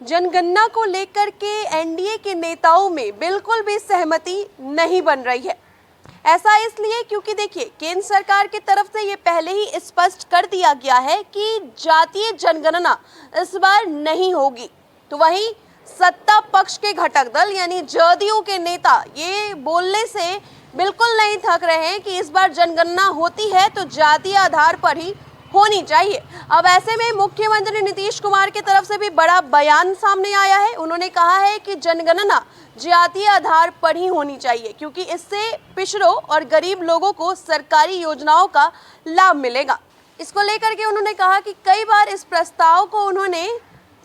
जनगणना को लेकर के एनडीए के नेताओं में बिल्कुल भी सहमति नहीं बन रही है। ऐसा इसलिए क्योंकि देखिए, केंद्र सरकार की तरफ से ये पहले ही स्पष्ट कर दिया गया है कि जातीय जनगणना इस बार नहीं होगी। तो वहीं सत्ता पक्ष के घटक दल यानी जदयू के नेता ये बोलने से बिल्कुल नहीं थक रहे हैं कि इस बार जनगणना होती है तो जातीय आधार पर ही होनी चाहिए। अब ऐसे में मुख्यमंत्री नीतीश कुमार की तरफ से भी बड़ा बयान सामने आया है। उन्होंने कहा है कि जनगणना जातीय आधार पर ही होनी चाहिए क्योंकि इससे पिछड़ों और गरीब लोगों को सरकारी योजनाओं का लाभ मिलेगा। इसको लेकर के उन्होंने कहा कि कई बार इस प्रस्ताव को उन्होंने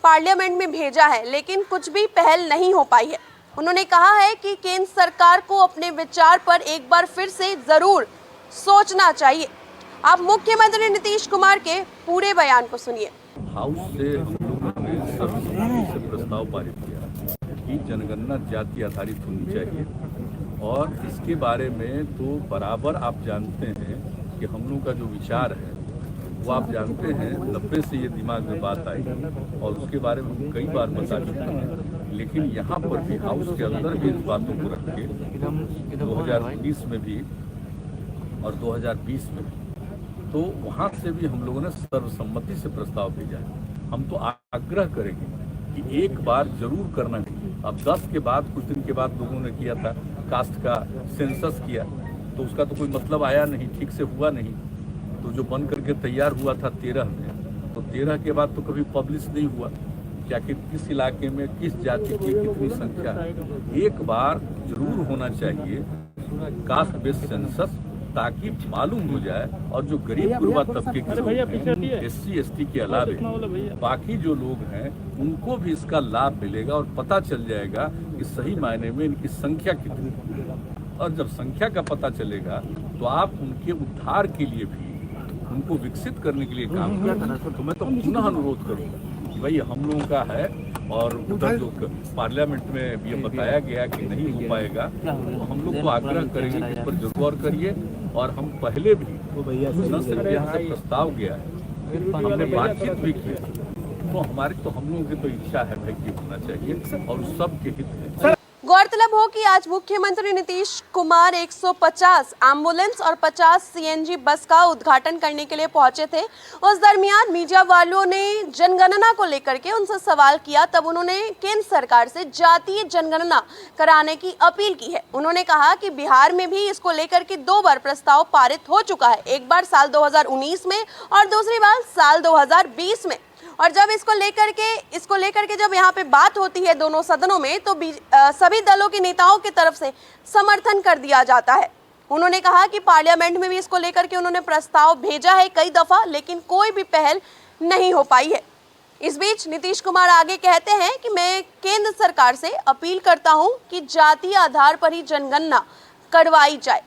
पार्लियामेंट में भेजा है लेकिन कुछ भी पहल नहीं हो पाई है। उन्होंने कहा है कि केंद्र सरकार को अपने विचार पर एक बार फिर से जरूर सोचना चाहिए। आप मुख्यमंत्री नीतीश कुमार के पूरे बयान को सुनिए। हाउस से हम लोगों ने सर्वसम्मति से प्रस्ताव पारित किया कि जनगणना जाति आधारित होनी चाहिए और इसके बारे में तो बराबर आप जानते हैं कि हम लोग का जो विचार है वो आप जानते हैं 90 से ये दिमाग में बात आई और उसके बारे में हम कई बार बता चुके हैं। लेकिन यहाँ पर भी हाउस के अंदर भी इस बातों को रख के 2019 में भी और 2020 में भी तो वहाँ से भी हम लोगों ने सर्वसम्मति से प्रस्ताव भेजा है। हम तो आग्रह करेंगे कि एक बार जरूर करना चाहिए। अब 10 के बाद कुछ दिन के बाद लोगों ने किया था कास्ट का सेंसस किया तो उसका तो कोई मतलब आया नहीं, ठीक से हुआ नहीं। तो जो बन करके तैयार हुआ था 13 में, तो 13 के बाद तो कभी पब्लिश नहीं हुआ क्या कि किस इलाके में किस जाति की कितनी संख्या है। एक बार जरूर होना चाहिए कास्ट बेस्ड सेंसस ताकि मालूम हो जाए और जो गरीब गुरबा तबके के लोग हैं, SC ST के अलावे बाकी जो लोग हैं उनको भी इसका लाभ मिलेगा और पता चल जाएगा कि सही मायने में इनकी संख्या कितनी है। और जब संख्या का पता चलेगा तो आप उनके उद्धार के लिए भी उनको विकसित करने के लिए काम करें। तो मैं तो पुनः अनुरोध करूँगा कि भाई हम लोगों का है और उधर जो पार्लियामेंट में ये बताया गया कि नहीं हो पाएगा तो हम लोग को आग्रह करेंगे कि इस पर जरूर गौर करिए। और हम पहले भी न सिर्फ यहाँ से प्रस्ताव गया है, हमने बातचीत भी की तो हम लोगों की तो इच्छा है भाई कि होना चाहिए और सबके हित में। गौरतलब हो कि आज मुख्यमंत्री नीतीश कुमार 150 एम्बुलेंस और 50 CNG बस का उद्घाटन करने के लिए पहुंचे थे। उस दरमियान मीडिया वालों ने जनगणना को लेकर के उनसे सवाल किया। तब उन्होंने केंद्र सरकार से जातीय जनगणना कराने की अपील की है। उन्होंने कहा कि बिहार में भी इसको लेकर के 2 बार प्रस्ताव पारित हो चुका है, एक बार साल 2019 में और दूसरी बार साल 2020 में। और जब इसको लेकर के जब यहाँ पे बात होती है दोनों सदनों में तो सभी दलों के नेताओं की तरफ से समर्थन कर दिया जाता है। उन्होंने कहा कि पार्लियामेंट में भी इसको लेकर के उन्होंने प्रस्ताव भेजा है कई दफा लेकिन कोई भी पहल नहीं हो पाई है। इस बीच नीतीश कुमार आगे कहते हैं कि मैं केंद्र सरकार से अपील करता हूं कि जातीय आधार पर ही जनगणना करवाई जाए।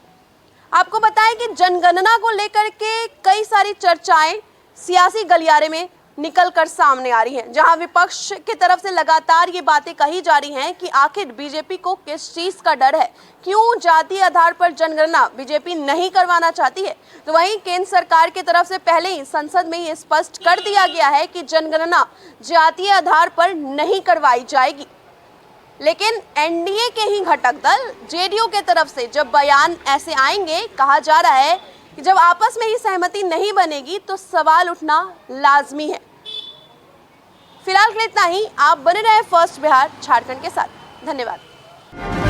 आपको बताएं कि जनगणना को लेकर के कई सारी चर्चाएं सियासी गलियारे में निकल कर सामने आ रही हैं, जहां विपक्ष की तरफ से लगातार ये बातें कही जा रही हैं कि आखिर बीजेपी को किस चीज का डर है, क्यों जातीय आधार पर जनगणना बीजेपी नहीं करवाना चाहती है। तो वहीं केंद्र सरकार की तरफ से पहले ही संसद में ये स्पष्ट कर दिया गया है कि जनगणना जातीय आधार पर नहीं करवाई जाएगी। लेकिन एनडीए के ही घटक दल जेडीयू के तरफ से जब बयान ऐसे आएंगे, कहा जा रहा है कि जब आपस में ही सहमति नहीं बनेगी तो सवाल उठना लाजमी है। फिलहाल के लिए इतना ही। आप बने रहे फर्स्ट बिहार झारखंड के साथ। धन्यवाद।